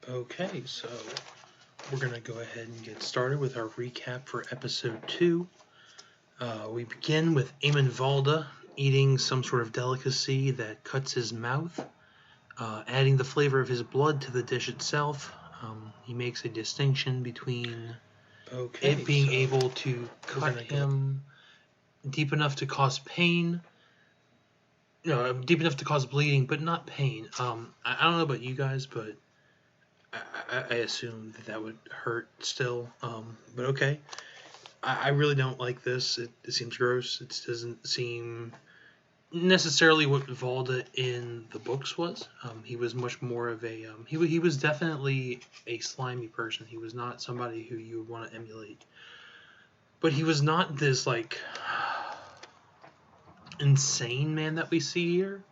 Okay, so we're going to go ahead and get started with our recap for episode 2. We begin with Eamon Valda eating some sort of delicacy that cuts his mouth, adding the flavor of his blood to the dish itself. He makes a distinction between it being able to cut him deep enough to cause pain, deep enough to cause bleeding, but not pain. I don't know about you guys, but I assume that would hurt still. But okay. I really don't like this. It seems gross. It doesn't seem necessarily what Valda in the books was. He was much more of a... he was definitely a slimy person. He was not somebody who you would want to emulate. But he was not this, insane man that we see here.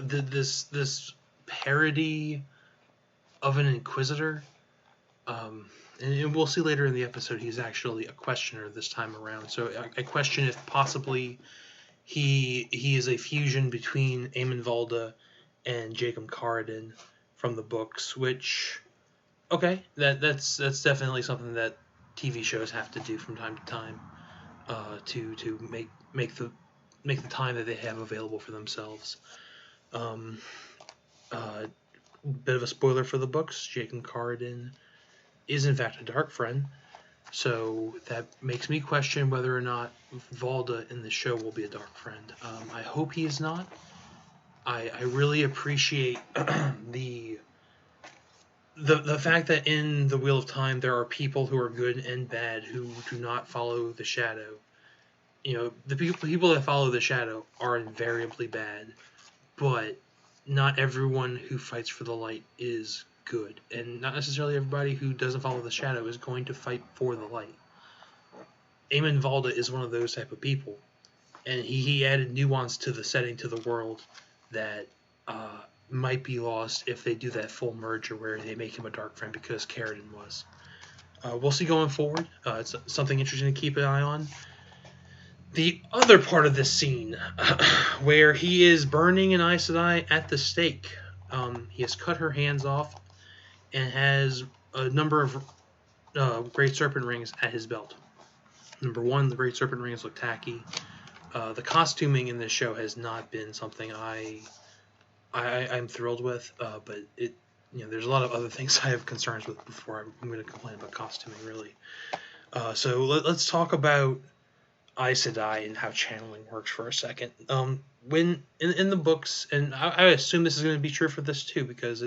This parody of an inquisitor. And we'll see later in the episode he's actually a questioner this time around. So I question if possibly he is a fusion between Eamon Valda and Jacob Carradine from the books, which, okay, that's definitely something that TV shows have to do from time to time to make the time that they have available for themselves. Bit of a spoiler for the books, Jacob Carradine is in fact a dark friend, so that makes me question whether or not Valda in the show will be a dark friend. I hope he is not. I really appreciate the fact that in the Wheel of Time there are people who are good and bad who do not follow the shadow. The people that follow the shadow are invariably bad, but not everyone who fights for the light is good, and not necessarily everybody who doesn't follow the shadow is going to fight for the light. Eamon Valda is one of those type of people, and he added nuance to the setting, to the world, that might be lost if they do that full merger where they make him a dark friend because Carradine was. We'll see going forward. It's something interesting to keep an eye on. The other part of this scene, where he is burning an Aes Sedai at the stake. He has cut her hands off and has a number of Great Serpent Rings at his belt. Number one, the Great Serpent Rings look tacky. The costuming in this show has not been something I'm thrilled with, but there's a lot of other things I have concerns with before I'm going to complain about costuming, really. So let's talk about Aes Sedai and how channeling works for a second. When in the books, and I assume this is going to be true for this too, because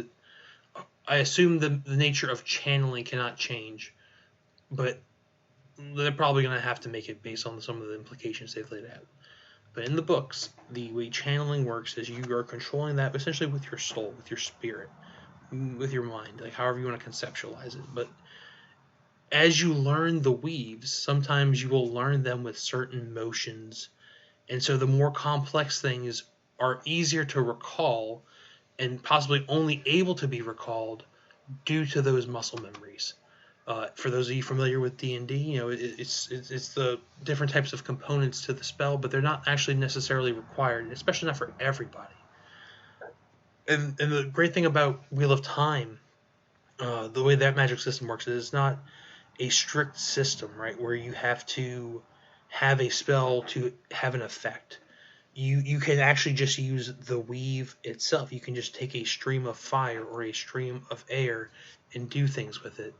I assume the nature of channeling cannot change, but they're probably going to have to make it based on some of the implications they've laid out. But in the books, the way channeling works is you are controlling that essentially with your soul, with your spirit, with your mind, however you want to conceptualize it. But as you learn the weaves, sometimes you will learn them with certain motions, and so the more complex things are easier to recall and possibly only able to be recalled due to those muscle memories. For those of you familiar with D&D, it's the different types of components to the spell, but they're not actually necessarily required, especially not for everybody. And the great thing about Wheel of Time, the way that magic system works, is it's not a strict system, right, where you have to have a spell to have an effect. You can actually just use the weave itself. You can just take a stream of fire or a stream of air and do things with it.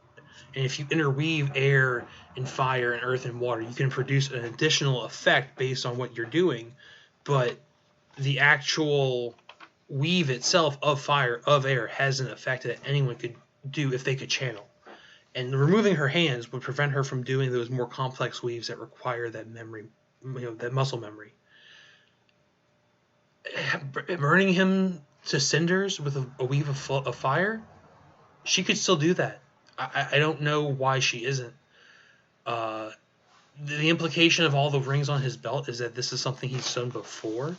And if you interweave air and fire and earth and water, you can produce an additional effect based on what you're doing. But the actual weave itself of fire, of air, has an effect that anyone could do if they could channel. And removing her hands would prevent her from doing those more complex weaves that require that memory, that muscle memory. Burning him to cinders with a weave of fire, she could still do that. I don't know why she isn't. The implication of all the rings on his belt is that this is something he's done before.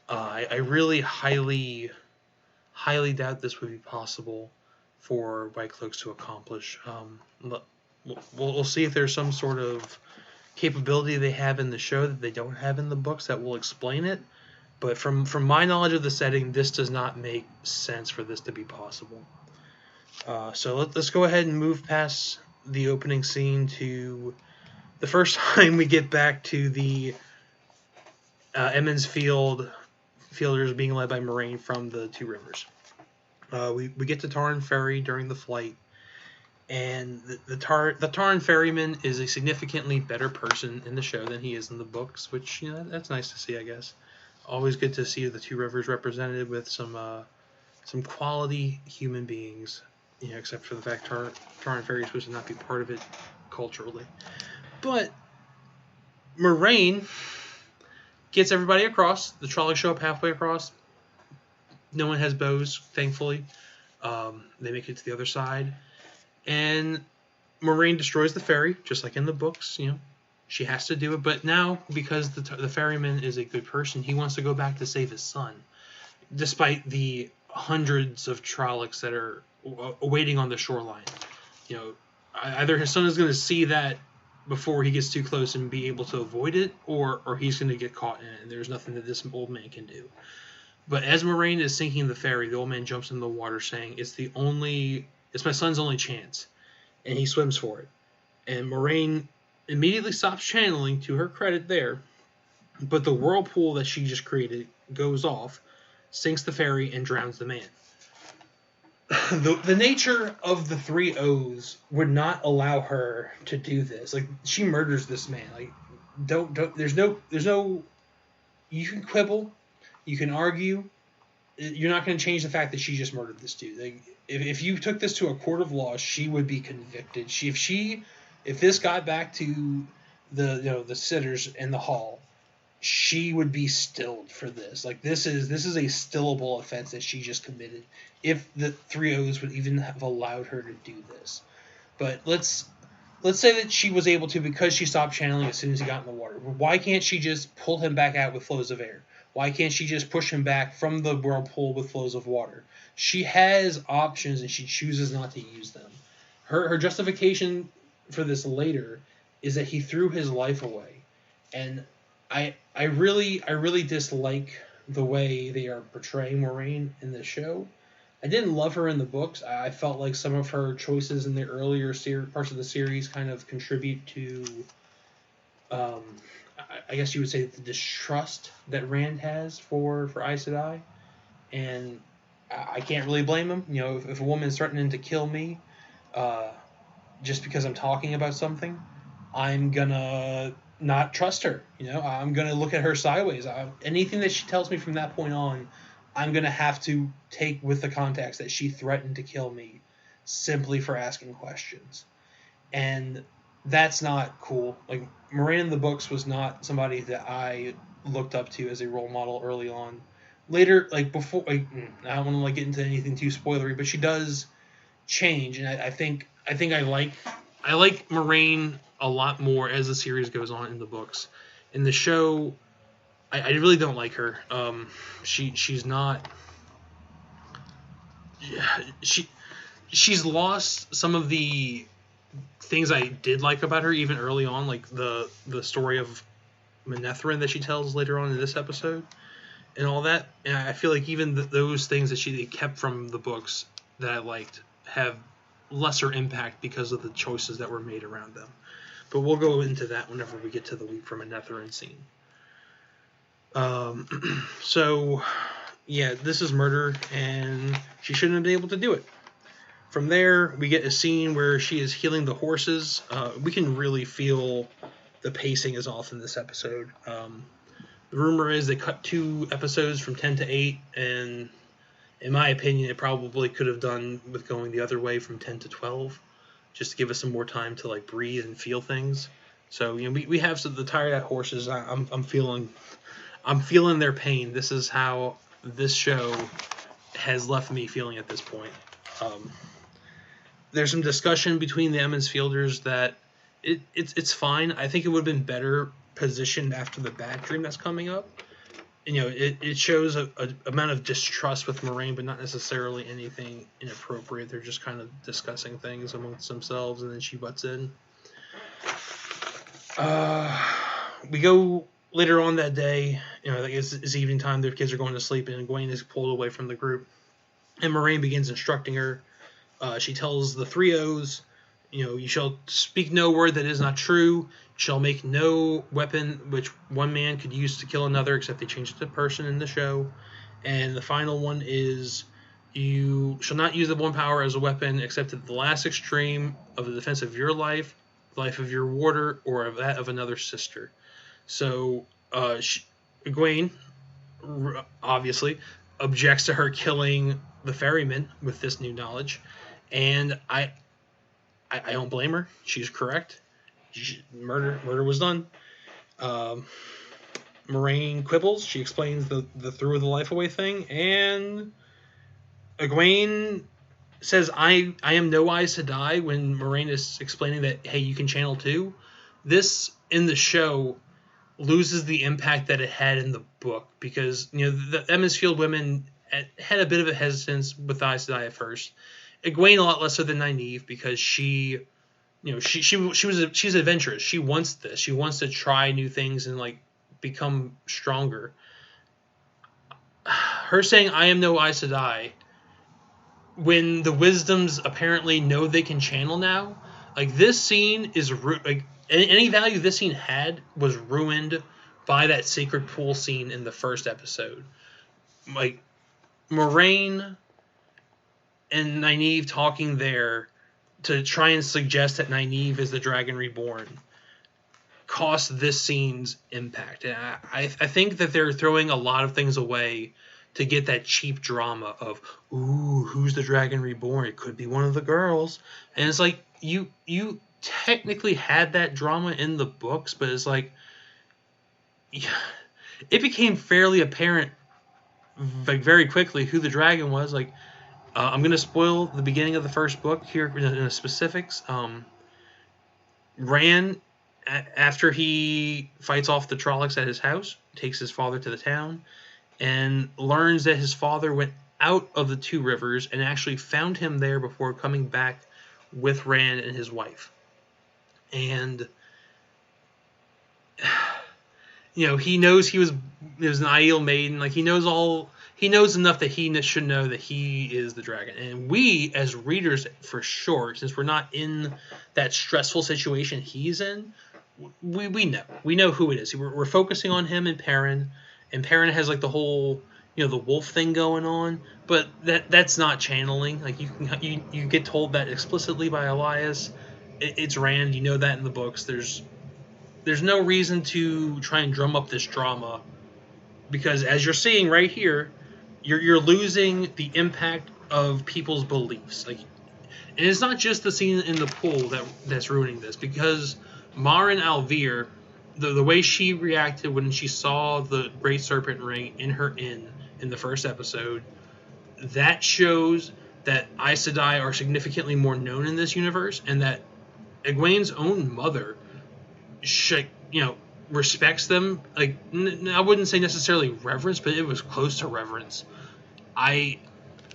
I really highly doubt this would be possible for White Cloaks to accomplish. We'll see if there's some sort of capability they have in the show that they don't have in the books that will explain it. But from my knowledge of the setting, this does not make sense for this to be possible. So let's go ahead and move past the opening scene to the first time we get back to the Emmons fielders being led by Moraine from the Two Rivers. We get to Tarn Ferry during the flight, and the Tarn ferryman is a significantly better person in the show than he is in the books, which, you know, that's nice to see, I guess. Always good to see the Two Rivers represented with some quality human beings, you know, except for the fact Tarn Ferry is supposed to not be part of it culturally. But Moraine gets everybody across. The trolleys show up halfway across. No one has bows, thankfully. They make it to the other side. And Moraine destroys the ferry, just like in the books. You know, she has to do it. But now, because the ferryman is a good person, he wants to go back to save his son, despite the hundreds of Trollocs that are waiting on the shoreline. You know, either his son is going to see that before he gets too close and be able to avoid it, or he's going to get caught in it, and there's nothing that this old man can do. But as Moraine is sinking the ferry, the old man jumps in the water saying, it's my son's only chance. And he swims for it. And Moraine immediately stops channeling, to her credit there. But the whirlpool that she just created goes off, sinks the ferry, and drowns the man. The nature of the 3 O's would not allow her to do this. Like, she murders this man. Like, there's no, you can quibble, you can argue, you're not going to change the fact that she just murdered this dude. Like, if you took this to a court of law, she would be convicted. If this got back to the sitters in the hall, she would be stilled for this. Like, this is a stillable offense that she just committed, if the 3 O's would even have allowed her to do this. But let's say that she was able to, because she stopped channeling as soon as he got in the water. Why can't she just pull him back out with flows of air? Why can't she just push him back from the whirlpool with flows of water? She has options, and she chooses not to use them. Her justification for this later is that he threw his life away. And I really dislike the way they are portraying Moraine in the show. I didn't love her in the books. I felt like some of her choices in the earlier parts of the series kind of contribute to, I guess you would say, the distrust that Rand has for Aes Sedai. And I can't really blame him. You know, if a woman is threatening to kill me just because I'm talking about something, I'm gonna not trust her. You know, I'm gonna look at her sideways. Anything that she tells me from that point on, I'm gonna have to take with the context that she threatened to kill me simply for asking questions. And that's not cool. Like, Moraine in the books was not somebody that I looked up to as a role model early on. Later, like, before, I don't want to get into anything too spoilery, but she does change, and I think I like Moraine a lot more as the series goes on in the books. In the show, I really don't like her. She's not. She's lost some of the things I did like about her even early on, like the story of Manetheren that she tells later on in this episode, and all that. And I feel like even those things that she kept from the books that I liked have lesser impact because of the choices that were made around them. But we'll go into that whenever we get to the Weep from Manetheren scene. So, yeah, this is murder, and she shouldn't have been able to do it. From there, we get a scene where she is healing the horses. We can really feel the pacing is off in this episode. The rumor is they cut 2 episodes from 10 to 8, and in my opinion, it probably could have done with going the other way from 10 to 12, just to give us some more time to breathe and feel things. So, you know, we have the tired out horses. I'm feeling their pain. This is how this show has left me feeling at this point. There's some discussion between the Emmons fielders that it's fine. I think it would have been better positioned after the bad dream that's coming up. You know, it shows a amount of distrust with Moraine, but not necessarily anything inappropriate. They're just kind of discussing things amongst themselves, and then she butts in. We go later on that day. You know, it's evening time. Their kids are going to sleep, and Egwene is pulled away from the group. And Moraine begins instructing her She tells the three O's, you shall speak no word that is not true. You shall make no weapon which one man could use to kill another, except they changed it to person in the show. And the final one is, you shall not use the one power as a weapon except at the last extreme of the defense of your life, the life of your warder, or of that of another sister. So Egwene, obviously, objects to her killing the ferryman with this new knowledge, and I don't blame her. She's correct. Murder was done. Moraine quibbles. She explains the through the life away thing, and Egwene says, I am no Eyes to Die, when Moraine is explaining that, hey, you can channel too. This, in the show, loses the impact that it had in the book, because the Emmansfield women had a bit of a hesitance with Eyes to Die at first. Egwene a lot less so than Nynaeve, because she's adventurous. She wants this. She wants to try new things and become stronger. Her saying, I am no Eyes to Die, when the wisdoms apparently know they can channel now, this scene is any value this scene had was ruined by that sacred pool scene in the first episode. Moraine and Nynaeve talking there to try and suggest that Nynaeve is the Dragon Reborn cost this scene's impact. And I think that they're throwing a lot of things away to get that cheap drama of, ooh, who's the Dragon Reborn? It could be one of the girls. And it's you technically had that drama in the books, but it's it became fairly apparent very quickly who the dragon was. I'm going to spoil the beginning of the first book here in the specifics. Rand, after he fights off the Trollocs at his house, takes his father to the town, and learns that his father went out of the two rivers and actually found him there before coming back with Rand and his wife. And he knows he was an Aiel maiden. He knows enough that he should know that he is the dragon. And we, as readers, for sure, since we're not in that stressful situation he's in, we know who it is. We're focusing on him and Perrin. And Perrin has the whole, the wolf thing going on, but that's not channeling. You get told that explicitly by Elias. It's Rand. You know that in the books. There's no reason to try and drum up this drama, because as you're seeing right here, you're losing the impact of people's beliefs. And it's not just the scene in the pool that's ruining this, because Marin Alvear, the way she reacted when she saw the Great Serpent Ring in her inn in the first episode, that shows that Aes Sedai are significantly more known in this universe, and that Egwene's own mother, respects them. I wouldn't say necessarily reverence, but it was close to reverence. I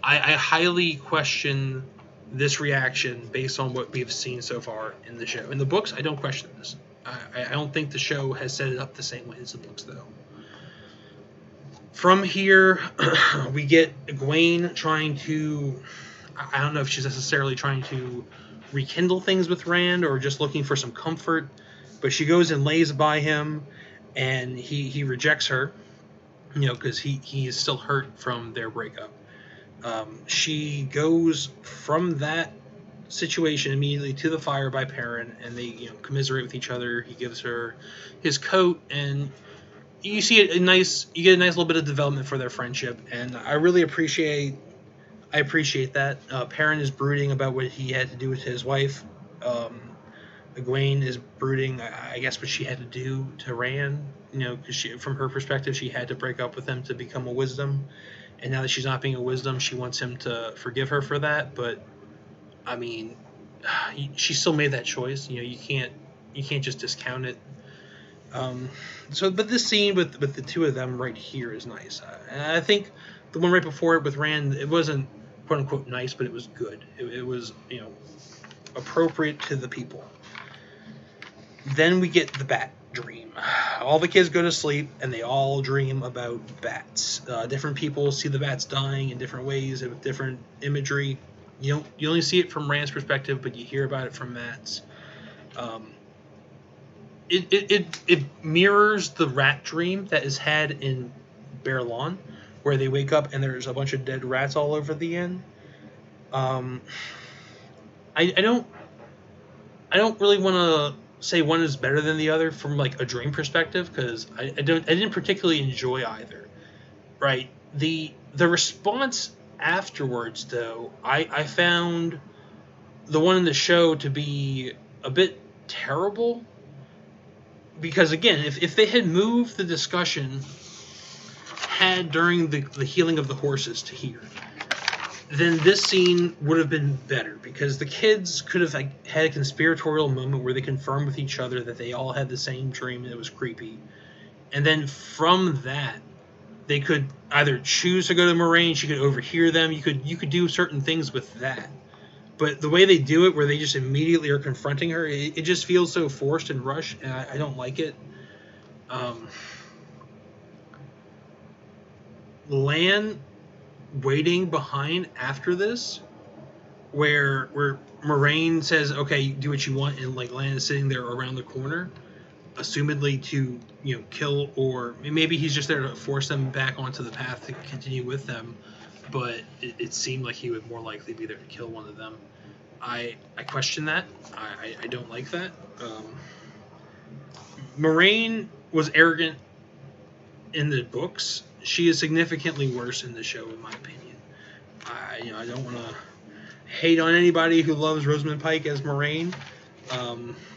highly question this reaction based on what we've seen so far in the show. In the books, I don't question this. I don't think the show has set it up the same way as the books, though. From here, we get Egwene trying to... I don't know if she's necessarily trying to rekindle things with Rand or just looking for some comfort, but she goes and lays by him, and he rejects her, because he is still hurt from their breakup. She goes from that situation immediately to the fire by Perrin, and they commiserate with each other. He gives her his coat, and you get a nice little bit of development for their friendship, and I really appreciate that. Perrin is brooding about what he had to do with his wife. Egwene is brooding, I guess, what she had to do to Rand, because from her perspective, she had to break up with him to become a wisdom, and now that she's not being a wisdom, she wants him to forgive her for that. But I mean, she still made that choice. You can't just discount it. But this scene with the two of them right here is nice. And I think the one right before it with Rand, it wasn't quote unquote nice, but it was good. It was appropriate to the people. Then we get the bat dream. All the kids go to sleep and they all dream about bats. Different people see the bats dying in different ways and with different imagery. You only see it from Rand's perspective, but you hear about it from Matt's. It mirrors the rat dream that is had in Bear Lawn, where they wake up and there's a bunch of dead rats all over the inn. I don't really want to say one is better than the other from like a dream perspective, because I didn't particularly enjoy either. Right. The response afterwards, though, I found the one in the show to be a bit terrible, because again, if they had moved the discussion had during the healing of the horses to here, then this scene would have been better, because the kids could have like had a conspiratorial moment where they confirmed with each other that they all had the same dream and it was creepy, and then from that they could either choose to go to Moraine. She could overhear them. You could do certain things with that. But the way they do it, where they just immediately are confronting her, it just feels so forced and rushed, and I don't like it. Lan waiting behind after this, where Moraine says, "Okay, do what you want," and like Lan is sitting there around the corner, assumedly to kill, or maybe he's just there to force them back onto the path to continue with them. But it seemed like he would more likely be there to kill one of them. I question that. I don't like that. Moraine was arrogant in the books. She is significantly worse in the show, in my opinion. I don't want to hate on anybody who loves Rosamund Pike as Moraine.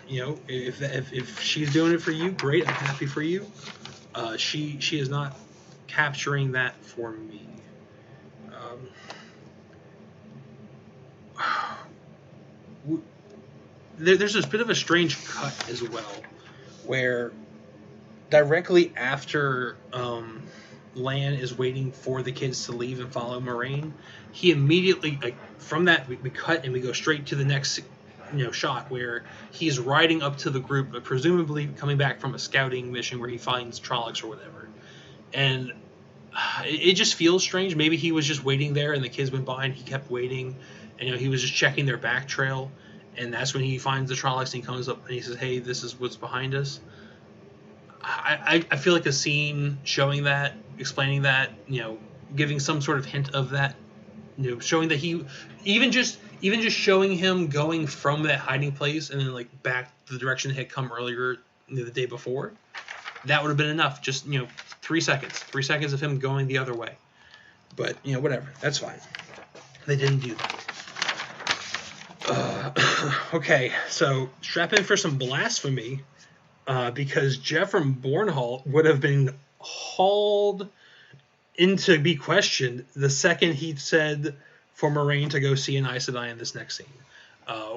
If she's doing it for you, great. I'm happy for you. She is not capturing that for me. There's this bit of a strange cut as well, where directly after Lan is waiting for the kids to leave and follow Moraine, he immediately, like, from that we cut and we go straight to the next shot where he's riding up to the group, presumably coming back from a scouting mission where he finds Trollocs or whatever, and it just feels strange. Maybe he was just waiting there and the kids went by and he kept waiting, and he was just checking their back trail, and that's when he finds the Trollocs and he comes up and he says, "Hey, this is what's behind us." I feel like a scene showing that, explaining that, giving some sort of hint of that, showing that he even just showing him going from that hiding place and then like back the direction he had come earlier the day before, that would have been enough. Just 3 seconds of him going the other way. But whatever, that's fine. They didn't do that. Okay, so strap in for some blasphemy, because Jeffrey Bornhall would have been hauled in to be questioned the second he said for Moraine to go see an Aes Sedai in this next scene.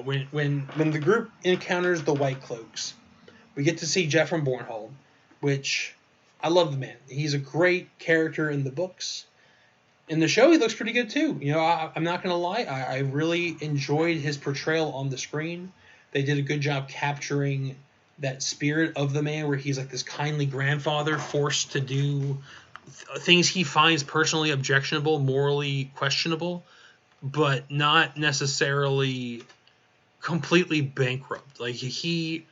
When the group encounters the White Cloaks, we get to see Jeffrey Bornhall, which I love the man. He's a great character in the books. In the show, he looks pretty good too. I'm not going to lie. I really enjoyed his portrayal on the screen. They did a good job capturing that spirit of the man, where he's like this kindly grandfather forced to do things he finds personally objectionable, morally questionable, but not necessarily completely bankrupt. Like he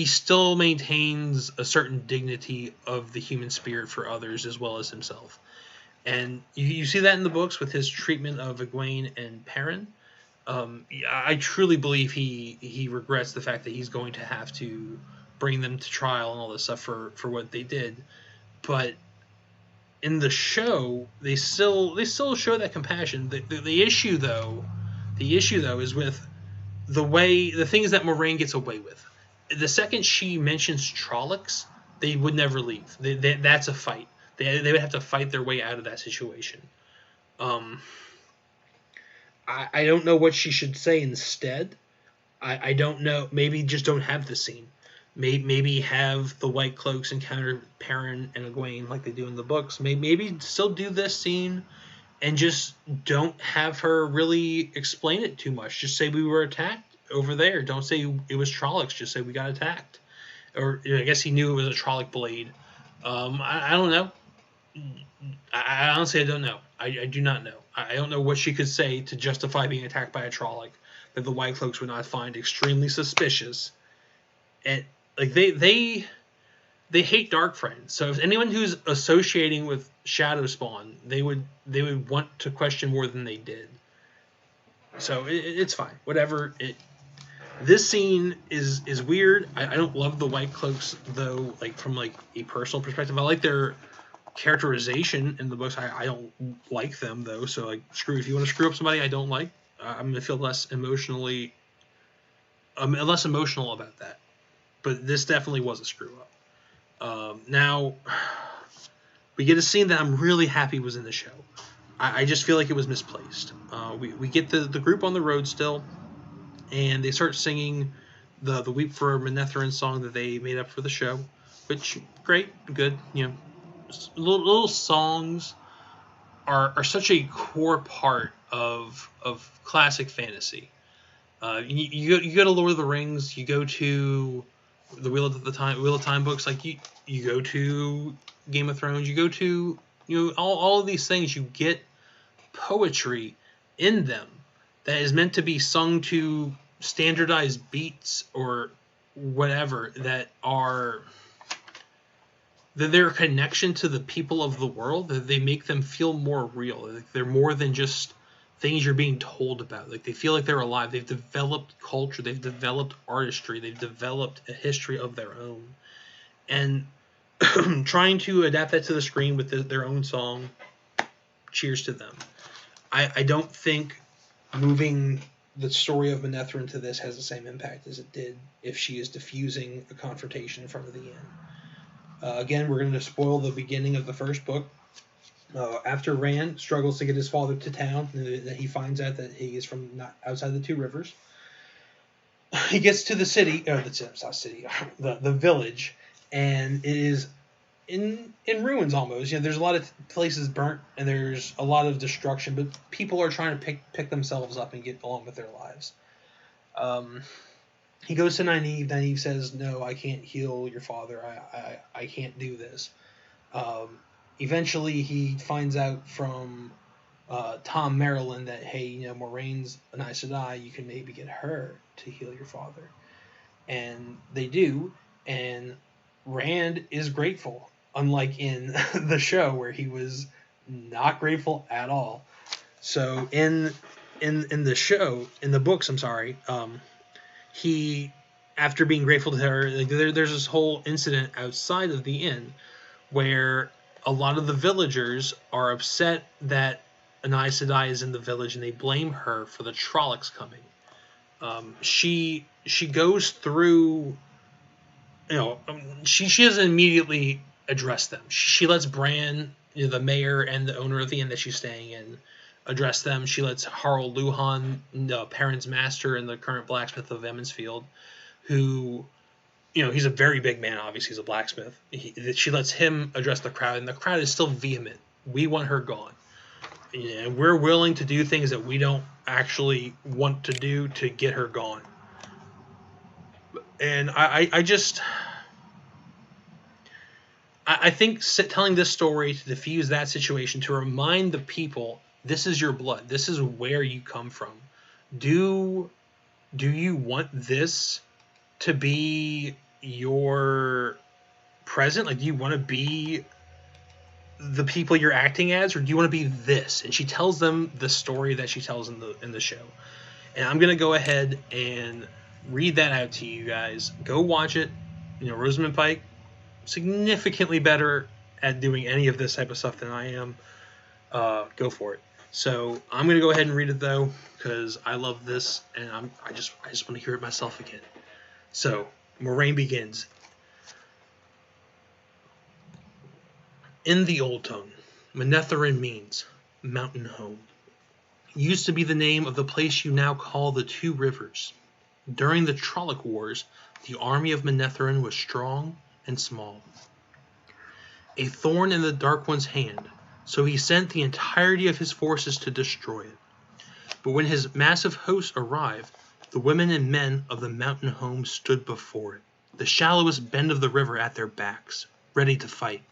still maintains a certain dignity of the human spirit for others as well as himself. And you see that in the books with his treatment of Egwene and Perrin. I truly believe he regrets the fact that he's going to have to bring them to trial and all this stuff for what they did. But in the show, they still show that compassion. The issue though is with the things that Moraine gets away with. The second she mentions Trollocs, they would never leave. That's a fight. They would have to fight their way out of that situation. I don't know what she should say instead. I don't know. Maybe just don't have the scene. Maybe have the White Cloaks encounter Perrin and Egwene like they do in the books. Maybe still do this scene and just don't have her really explain it too much. Just say we were attacked over there. Don't say it was Trollocs. Just say we got attacked. Or I guess he knew it was a Trolloc blade. I don't know. I honestly, I don't know. I do not know. I don't know what she could say to justify being attacked by a Trolloc that the White Cloaks would not find extremely suspicious. And like they hate Dark Friends. So if anyone who's associating with Shadow Spawn, they would want to question more than they did. So it's fine. Whatever. This scene is weird. I don't love the White Cloaks though. Like from like a personal perspective, I like their characterization in the books. I don't like them though. So like if you want to screw up somebody I don't like, I'm gonna feel less emotional about that. But this definitely was a screw up. Now we get a scene that I'm really happy was in the show. I just feel like it was misplaced. We get the group on the road still, and they start singing the Weep for Manetheren song that they made up for the show, which great, good. You know, little songs are such a core part of classic fantasy. You go to Lord of the Rings, you go to the Wheel of Time books, like you go to Game of Thrones, you go to all of these things. You get poetry in them that is meant to be sung to standardized beats or whatever that are their connection to the people of the world, that they make them feel more real. Like they're more than just things you're being told about. Like they feel like they're alive. They've developed culture. They've developed artistry. They've developed a history of their own. And trying to adapt that to the screen with their own song, cheers to them. I don't think moving the story of Manetheren to this has the same impact as it did if she is diffusing a confrontation in front of the inn. Again, we're going to spoil the beginning of the first book. After Rand struggles to get his father to town, that he finds out that he is from not outside the Two Rivers, he gets to the city, the village, and it is in ruins almost. There's a lot of places burnt, and there's a lot of destruction, but people are trying to pick themselves up and get along with their lives. He goes to Nynaeve. Nynaeve says, "No, I can't heal your father. I can't do this." Eventually, he finds out from Tom Maryland that, hey, Moiraine's an Aes Sedai. You can maybe get her to heal your father. And they do, and Rand is grateful, unlike in the show where he was not grateful at all. So in the books, he, after being grateful to her, like there's this whole incident outside of the inn where a lot of the villagers are upset that an Aes Sedai is in the village, and they blame her for the Trollocs coming. She goes through, she doesn't immediately address them. She lets Bran, the mayor and the owner of the inn that she's staying in, address them. She lets Harl Luhan, Perrin's master and the current blacksmith of Emmonsfield, who, he's a very big man, obviously he's a blacksmith. She lets him address the crowd, and the crowd is still vehement. We want her gone. And we're willing to do things that we don't actually want to do to get her gone. And I think telling this story to diffuse that situation, to remind the people, this is your blood. This is where you come from. Do you want this to be your present? Like, do you want to be the people you're acting as, or do you want to be this? And she tells them the story that she tells in the show. And I'm gonna go ahead and read that out to you guys. Go watch it. Rosamund Pike, significantly better at doing any of this type of stuff than I am. Go for it. So I'm gonna go ahead and read it though, because I love this, and I just want to hear it myself again. So Moiraine begins. In the Old Tongue, Manetheren means mountain home. It used to be the name of the place you now call the Two Rivers. During the Trolloc Wars, the army of Manetheren was strong and small. A thorn in the Dark One's hand, so he sent the entirety of his forces to destroy it. But when his massive host arrived, the women and men of the mountain home stood before it, the shallowest bend of the river at their backs, ready to fight.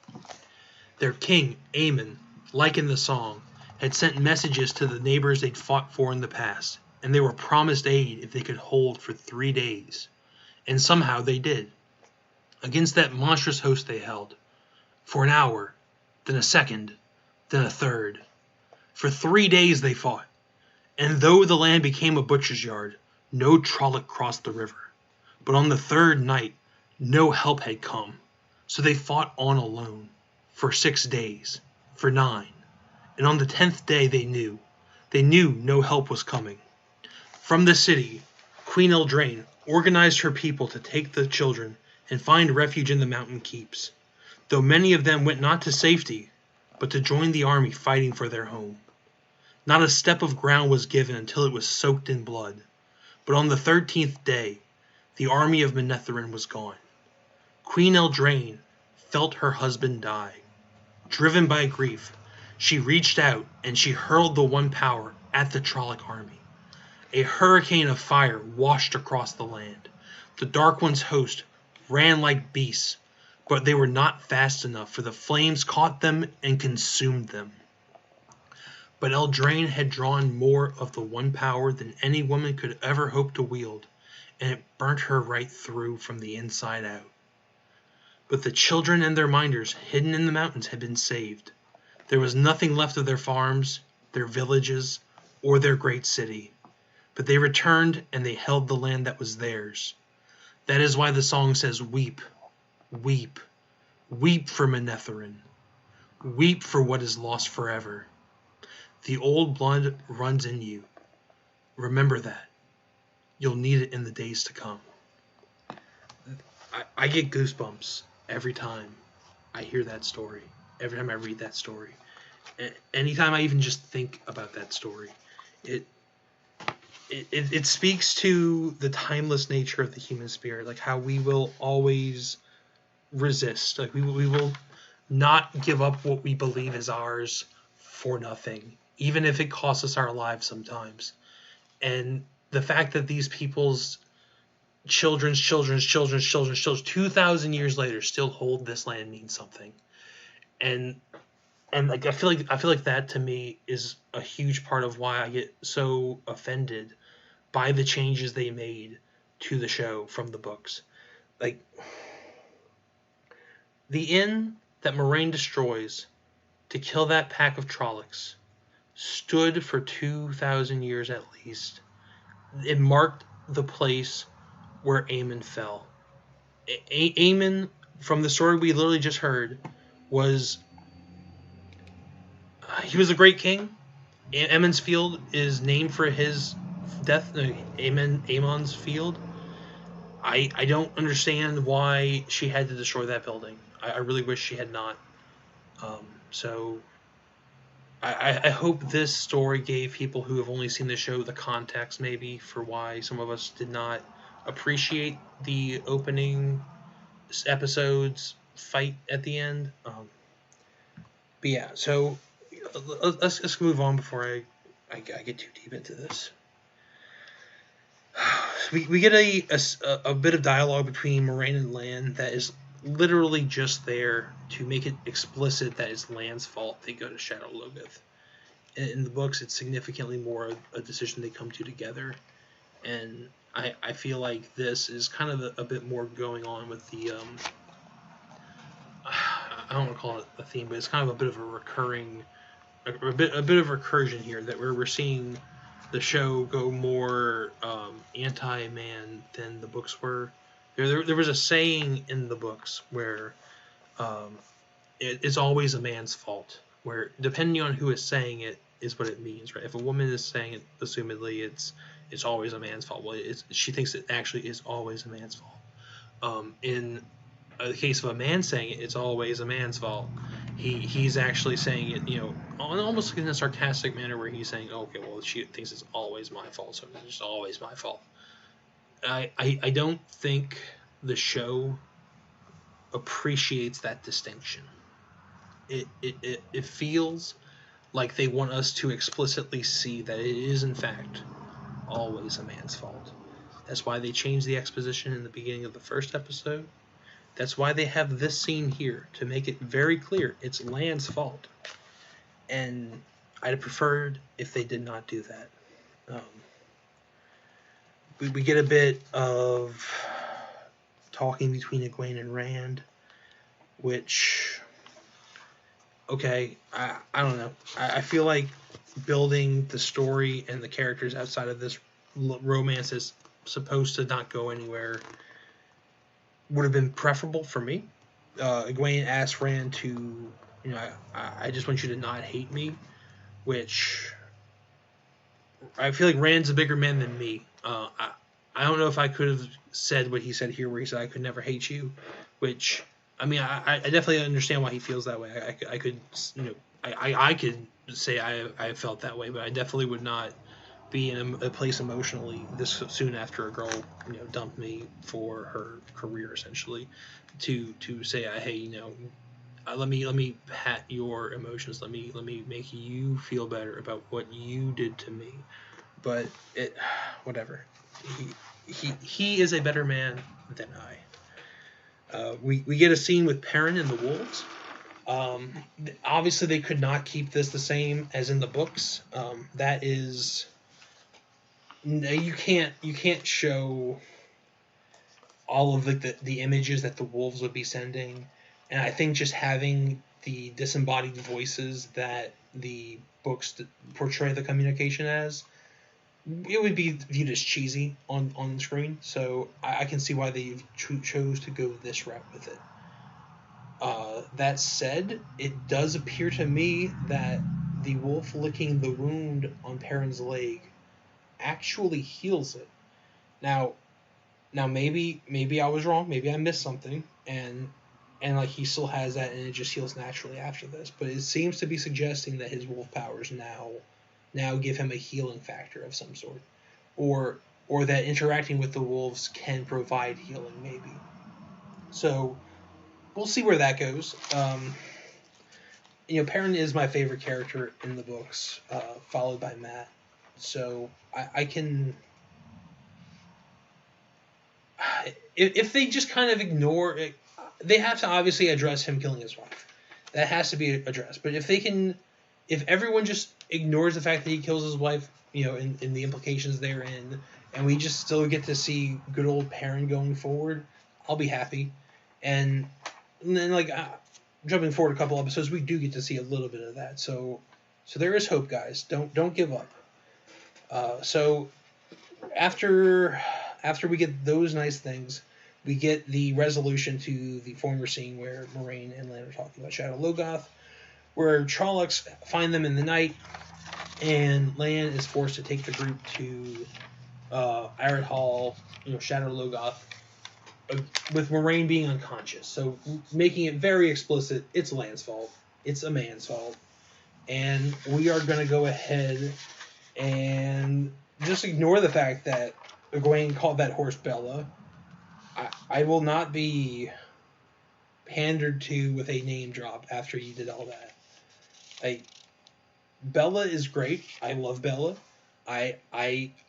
Their king, Aemon, like in the song, had sent messages to the neighbors they'd fought for in the past, and they were promised aid if they could hold for 3 days. And somehow they did. Against that monstrous host they held. For an hour, then a second, then a third. For 3 days they fought, and though the land became a butcher's yard, no Trolloc crossed the river. But on the third night, no help had come, so they fought on alone. For 6 days, for 9, and on the 10th day they knew no help was coming. From the city, Queen Eldraine organized her people to take the children and find refuge in the mountain keeps, though many of them went not to safety, but to join the army fighting for their home. Not a step of ground was given until it was soaked in blood, but on the 13th day, the army of Manetheren was gone. Queen Eldraine felt her husband die. Driven by grief, she reached out and she hurled the One Power at the Trolloc army. A hurricane of fire washed across the land. The Dark One's host ran like beasts, but they were not fast enough, for the flames caught them and consumed them. But Eldraine had drawn more of the One Power than any woman could ever hope to wield, and it burnt her right through from the inside out. But the children and their minders hidden in the mountains had been saved. There was nothing left of their farms, their villages, or their great city. But they returned and they held the land that was theirs. That is why the song says, "Weep, weep, weep for Manetheren. Weep for what is lost forever. The old blood runs in you. Remember that. You'll need it in the days to come." I get goosebumps every time I hear that story, every time I read that story. Anytime I even just think about that story, it speaks to the timeless nature of the human spirit, like how we will always resist, like we will not give up what we believe is ours for nothing, even if it costs us our lives sometimes. And the fact that these people's children's 2,000 years later still hold this land means something. And like I feel like that to me is a huge part of why I get so offended by the changes they made to the show from the books. Like the inn that Moraine destroys to kill that pack of Trollocs stood for 2,000 years at least. It marked the place where Aemon fell. Aemon, from the story we literally just heard, he was a great king. Aemon's Field is named for his death. Aemon's Field. I don't understand why she had to destroy that building. I really wish she had not. So I hope this story gave people who have only seen the show the context maybe for why some of us did not appreciate the opening episode's fight at the end. But yeah, so let's move on before I get too deep into this. We get a bit of dialogue between Moraine and Lan that is literally just there to make it explicit that it's Lan's fault they go to Shadow Loghath. In the books, it's significantly more a decision they come to together, and I feel like this is kind of a bit more going on with the I don't want to call it a theme, but it's kind of a bit of a recurring, a bit of recursion here, that we're seeing the show go more anti-man than the books were. There was a saying in the books where it's always a man's fault, where depending on who is saying it is what it means, right? If a woman is saying it, assumedly it's always a man's fault. Well, she thinks it actually is always a man's fault. In the case of a man saying it, it's always a man's fault. He's actually saying it, almost in a sarcastic manner, where he's saying, okay, well, she thinks it's always my fault, so it's just always my fault. I don't think the show appreciates that distinction. It feels like they want us to explicitly see that it is, in fact, always a man's fault. That's why they changed the exposition in the beginning of the first episode. That's why they have this scene here, to make it very clear it's Lan's fault. And I'd have preferred if they did not do that. We get a bit of talking between Egwene and Rand, which, okay, I don't know. I feel like building the story and the characters outside of this romance is supposed to not go anywhere would have been preferable for me. Egwene asked Rand to, I just want you to not hate me, which I feel like Rand's a bigger man than me. I don't know if I could have said what he said here, where he said I could never hate you, which, I mean, I definitely understand why he feels that way. I could, I could say I felt that way, but I definitely would not be in a place emotionally this soon after a girl, dumped me for her career, essentially, to say, hey, let me pat your emotions. Let me make you feel better about what you did to me. But whatever. He is a better man than I. We get a scene with Perrin and the wolves. Obviously, they could not keep this the same as in the books. That is, you can't show all of the images that the wolves would be sending, and I think just having the disembodied voices that the books portray the communication as, it would be viewed as cheesy on screen. So I can see why they chose to go this route with it. That said, it does appear to me that the wolf licking the wound on Perrin's leg actually heals it. Now maybe I was wrong. Maybe I missed something, and like he still has that, and it just heals naturally after this. But it seems to be suggesting that his wolf powers now give him a healing factor of some sort, or that interacting with the wolves can provide healing, maybe. So we'll see where that goes. Perrin is my favorite character in the books, followed by Matt. So I can. If they just kind of ignore it, they have to obviously address him killing his wife. That has to be addressed. But if everyone just ignores the fact that he kills his wife, in the implications therein, and we just still get to see good old Perrin going forward, I'll be happy. And then, jumping forward a couple episodes, we do get to see a little bit of that. So there is hope, guys. Don't give up. So after we get those nice things, we get the resolution to the former scene where Moiraine and Lan are talking about Shadow Logoth, where Trollocs find them in the night, and Lan is forced to take the group to Iron Hall, Shadow Logoth, with Moiraine being unconscious. So making it very explicit, it's Lan's fault. It's a man's fault. And we are going to go ahead and just ignore the fact that Egwene called that horse Bella. I will not be pandered to with a name drop after you did all that. Bella is great. I love Bella. I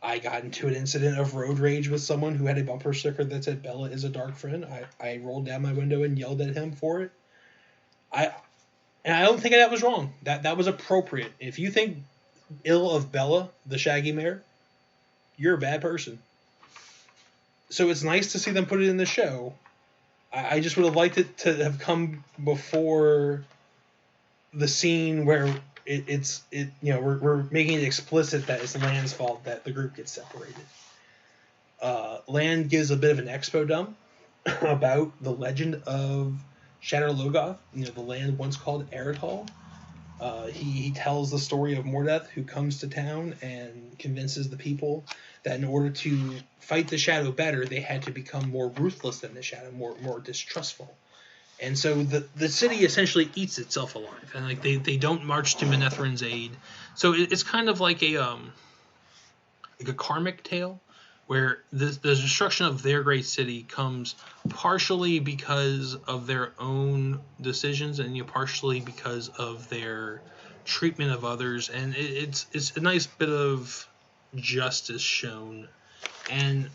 got into an incident of road rage with someone who had a bumper sticker that said Bella is a dark friend. I rolled down my window and yelled at him for it. And I don't think that was wrong. That was appropriate. If you think ill of Bella, the Shaggy Mare, you're a bad person. So it's nice to see them put it in the show. I just would have liked it to have come before the scene where we're making it explicit that it's Lan's fault that the group gets separated. Lan gives a bit of an expo dump about the legend of Shadow Logoth, the land once called Eredhall. He tells the story of Mordeth, who comes to town and convinces the people that in order to fight the Shadow better, they had to become more ruthless than the Shadow, more distrustful. And so the city essentially eats itself alive, and they don't march to Manethren's aid. So it's kind of like a karmic tale, where the destruction of their great city comes partially because of their own decisions, and partially because of their treatment of others, and it's a nice bit of justice shown, and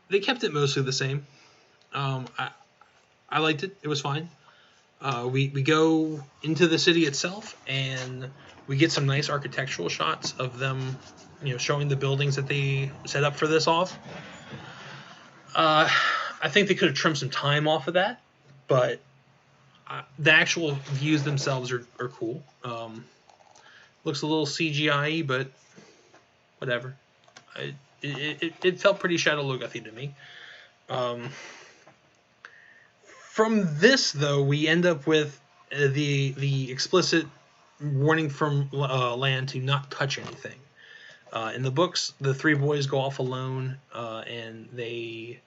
they kept it mostly the same. I liked it. It was fine. We go into the city itself, and we get some nice architectural shots of them, showing the buildings that they set up for this off. I think they could have trimmed some time off of that, but the actual views themselves are cool. Looks a little CGI-y, but whatever. It felt pretty Shadow Logothy to me. From this, though, we end up with the explicit warning from Lan to not touch anything. In the books, the three boys go off alone, and they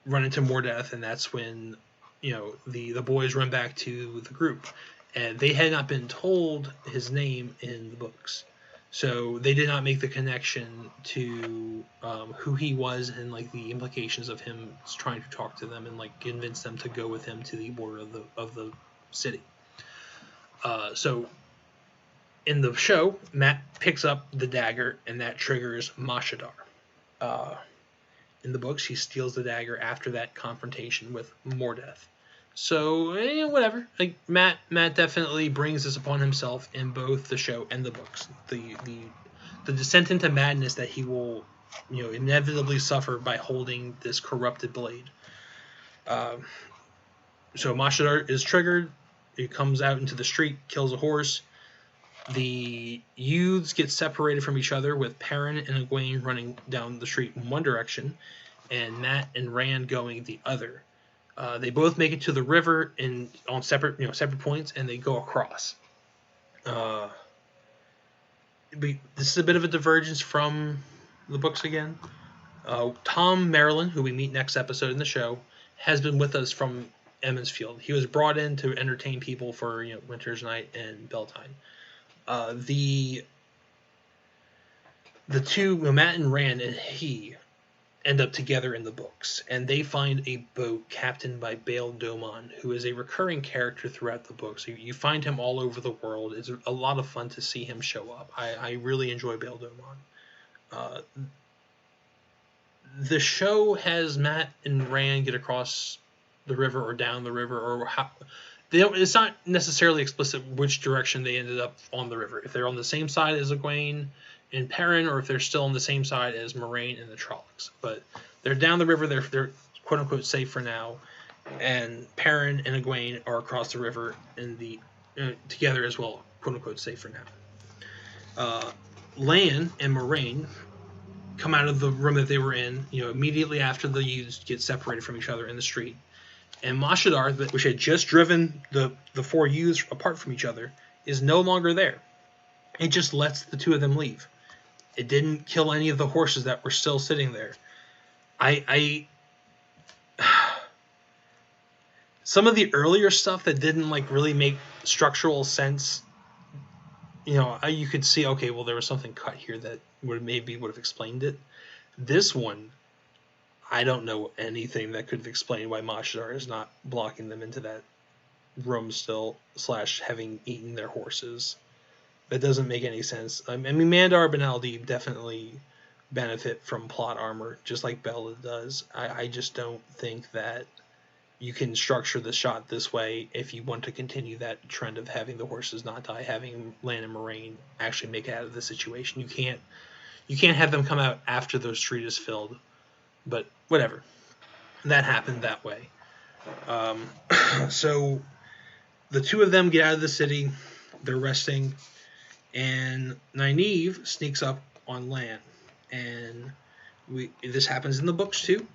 run into Mordeth, and that's when the boys run back to the group. And they had not been told his name in the books, so they did not make the connection to who he was and like the implications of him trying to talk to them and like convince them to go with him to the border of the city. So in the show, Matt picks up the dagger, and that triggers Mashadar. In the books, he steals the dagger after that confrontation with Mordeth. So, whatever. Like Matt definitely brings this upon himself in both the show and the books. The descent into madness that he will, inevitably suffer by holding this corrupted blade. So Mashadar is triggered. He comes out into the street, kills a horse. The youths get separated from each other, with Perrin and Egwene running down the street in one direction, and Matt and Rand going the other. They both make it to the river on separate points, and they go across. This is a bit of a divergence from the books again. Tom Maryland, who we meet next episode in the show, has been with us from Emmons Field. He was brought in to entertain people for Winter's Night and Beltane. The two, Matt and Rand, and he end up together in the books, and they find a boat captained by Bail Domon, who is a recurring character throughout the books. You find him all over the world. It's a lot of fun to see him show up. I really enjoy Bail Domon. The show has Matt and Rand get across the river or down the river, or how it's not necessarily explicit which direction they ended up on the river. If they're on the same side as Egwene and Perrin, or if they're still on the same side as Moraine and the Trollocs. But they're down the river. They're quote unquote safe for now, and Perrin and Egwene are across the river in the together as well, quote unquote safe for now. Lan and Moraine come out of the room that they were in, immediately after the youths get separated from each other in the street. And Mashadar, which had just driven the four youths apart from each other, is no longer there. It just lets the two of them leave. It didn't kill any of the horses that were still sitting there. Some of the earlier stuff that didn't really make structural sense, you could see, okay, well, there was something cut here that would have explained it. This one, I don't know anything that could have explained why Mashadar is not blocking them into that room still, / having eaten their horses. That doesn't make any sense. I mean, Mandar Ben Aldib definitely benefit from plot armor, just like Bella does. I just don't think that you can structure the shot this way if you want to continue that trend of having the horses not die, having Lan and Moraine actually make it out of the situation. You can't have them come out after the street is filled. But whatever. That happened that way. So the two of them get out of the city. They're resting. And Nynaeve sneaks up on Lan. And this happens in the books too.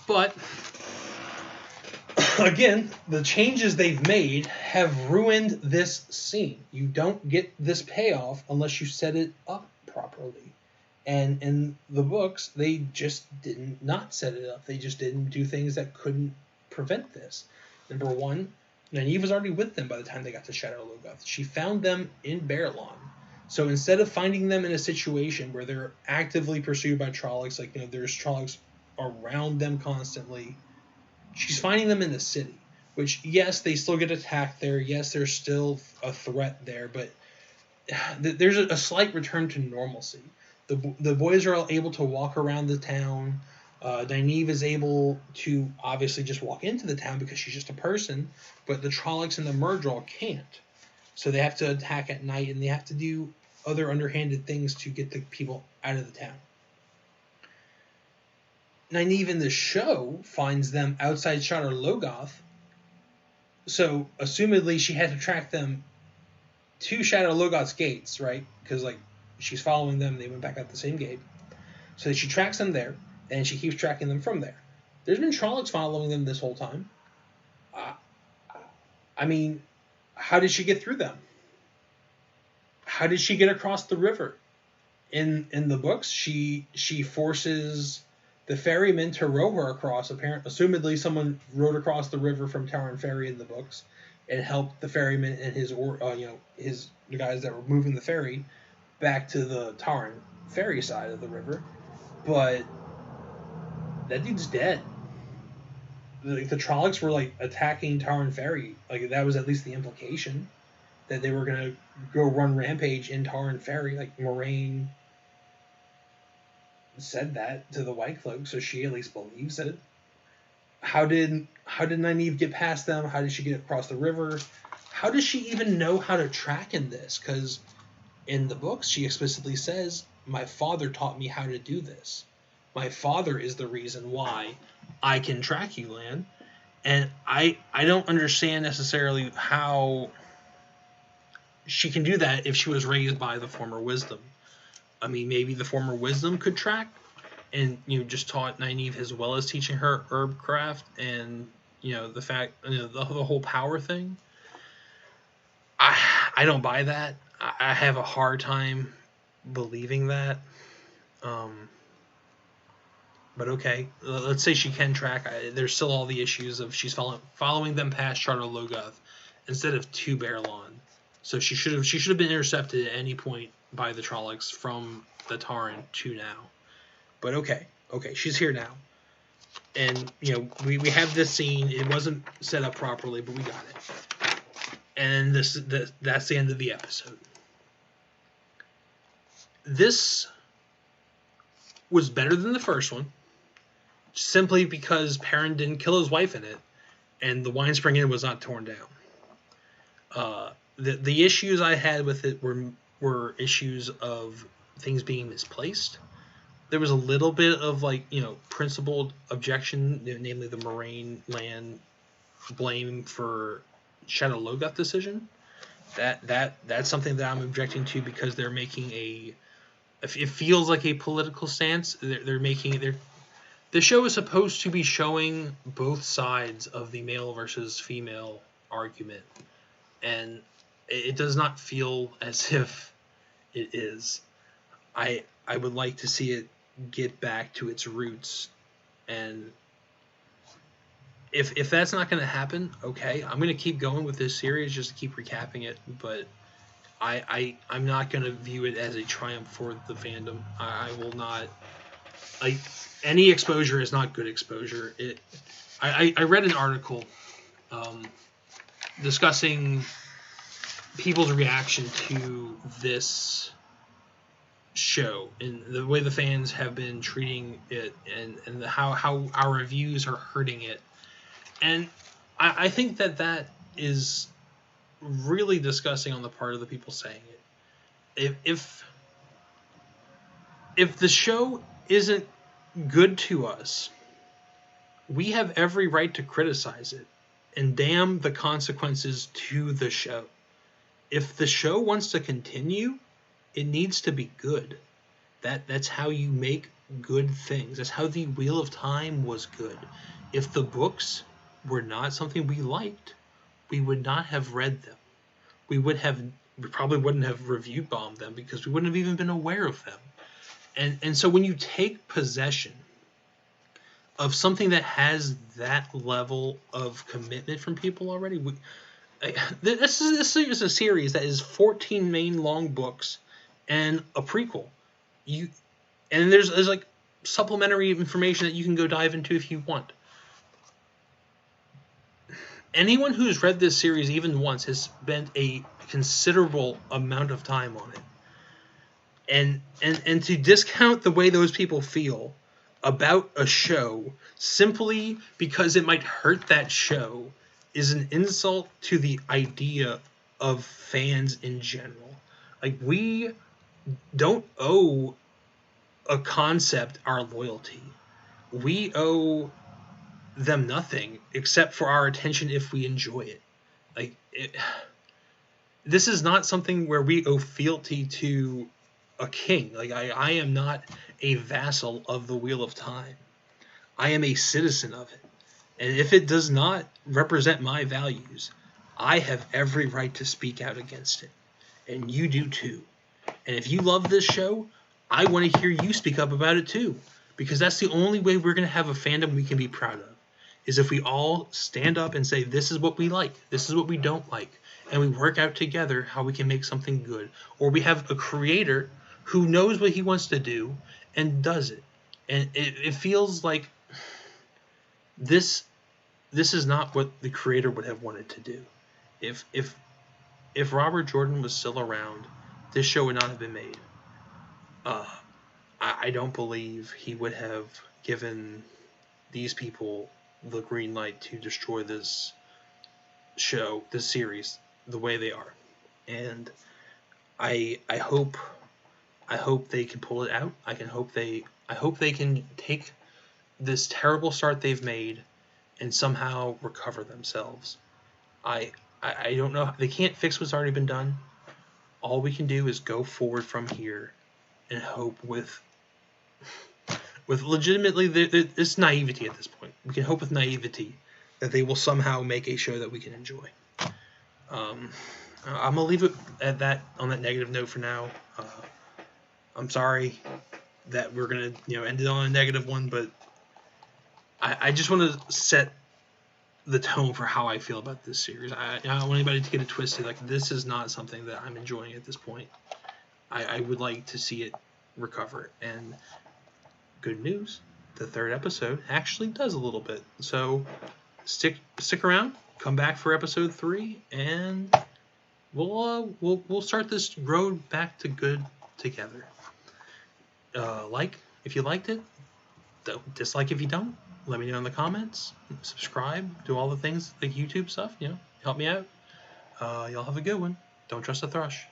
But again, the changes they've made have ruined this scene. You don't get this payoff unless you set it up properly. And in the books, they just did not set it up. They just didn't do things that couldn't prevent this. Number one, Nynaeve was already with them by the time they got to Shadow Logoth. She found them in Baerlon. So instead of finding them in a situation where they're actively pursued by Trollocs, there's Trollocs around them constantly, she's finding them in the city. Which, yes, they still get attacked there. Yes, there's still a threat there. But there's a slight return to normalcy. The boys are able to walk around the town. Nynaeve is able to obviously just walk into the town because she's just a person, but the Trollocs and the Murdral can't. So they have to attack at night, and they have to do other underhanded things to get the people out of the town. Nynaeve in the show finds them outside Shadar Logoth, so assumedly she had to track them to Shadar Logoth's gates, right? Because like she's following them, they went back out the same gate. So she tracks them there, and she keeps tracking them from there. There's been Trollocs following them this whole time. I mean, how did she get through them? How did she get across the river? In the books, she forces the ferryman to row her across. Assumedly, someone rowed across the river from Tauren Ferry in the books, and helped the ferryman and the guys that were moving the ferry back to the Tauren Ferry side of the river. But that dude's dead. Like the Trollocs were like attacking Tauren Ferry. Like that was at least the implication that they were gonna go run rampage in Tauren Ferry. Like Moraine said that to the White Cloak, so she at least believes it. How did Nynaeve get past them? How did she get across the river? How does she even know how to track in this? Because in the books, she explicitly says, "My father taught me how to do this. My father is the reason why I can track you, Lan." And I don't understand necessarily how she can do that if she was raised by the former wisdom. I mean, maybe the former wisdom could track and, just taught Nynaeve as well as teaching her herb craft and, the fact, the whole power thing. I don't buy that. I have a hard time believing that. But okay, let's say she can track. There's still all the issues of she's following them past Shadar Logoth instead of to Baerlon. So she should have been intercepted at any point by the Trollocs from the Tauren to now. But okay, she's here now. And, we have this scene. It wasn't set up properly, but we got it. And that's the end of the episode. This was better than the first one, simply because Perrin didn't kill his wife in it, and the Wine Spring Inn was not torn down. The issues I had with it were issues of things being misplaced. There was a little bit of principled objection, namely the Moraine Lan blame for Shadar Logoth decision. That's something that I'm objecting to because they're making it feels like a political stance. The show is supposed to be showing both sides of the male versus female argument, and it does not feel as if it is. I would like to see it get back to its roots, and if that's not going to happen, okay, I'm going to keep going with this series just to keep recapping it, but I'm not going to view it as a triumph for the fandom. I will not. Any exposure is not good exposure. I read an article discussing people's reaction to this show and the way the fans have been treating it and how our reviews are hurting it. And I think that is really disgusting on the part of the people saying it. If the show isn't good to us, we have every right to criticize it and damn the consequences to the show. If the show wants to continue, it needs to be good. That's how you make good things. That's how the Wheel of Time was good. If the books were not something we liked, we would not have read them. We probably wouldn't have review bombed them because we wouldn't have even been aware of them. And so when you take possession of something that has that level of commitment from people already, this is a series that is 14 main long books and a prequel. And there's like supplementary information that you can go dive into if you want. Anyone who's read this series even once has spent a considerable amount of time on it. And to discount the way those people feel about a show simply because it might hurt that show is an insult to the idea of fans in general. Like, we don't owe a concept our loyalty. We owe them nothing except for our attention if we enjoy it. Like, this is not something where we owe fealty to a king. Like, I am not a vassal of the Wheel of Time. I am a citizen of it. And if it does not represent my values, I have every right to speak out against it. And you do too. And if you love this show, I want to hear you speak up about it too. Because that's the only way we're going to have a fandom we can be proud of. Is if we all stand up and say, this is what we like, this is what we don't like. And we work out together how we can make something good. Or we have a creator who knows what he wants to do and does it. And it feels like this is not what the creator would have wanted to do. If Robert Jordan was still around, this show would not have been made. I don't believe he would have given these people the green light to destroy this show, this series, the way they are. And I hope they can pull it out. I hope they can take this terrible start they've made and somehow recover themselves. I don't know. They can't fix what's already been done. All we can do is go forward from here and hope with legitimately, it's naivety at this point. We can hope with naivety that they will somehow make a show that we can enjoy. I'm gonna leave it at that, on that negative note for now. I'm sorry that we're gonna end it on a negative one, but I just want to set the tone for how I feel about this series. I don't want anybody to get it twisted. Like, this is not something that I'm enjoying at this point. I would like to see it recover. And good news, the third episode actually does a little bit. So stick around, come back for episode 3, and we'll start this road back to good together. Like if you liked it, dislike if you don't. Let me know in the comments. Subscribe, do all the things, like YouTube stuff. Help me out. Y'all have a good one. Don't trust a thrush.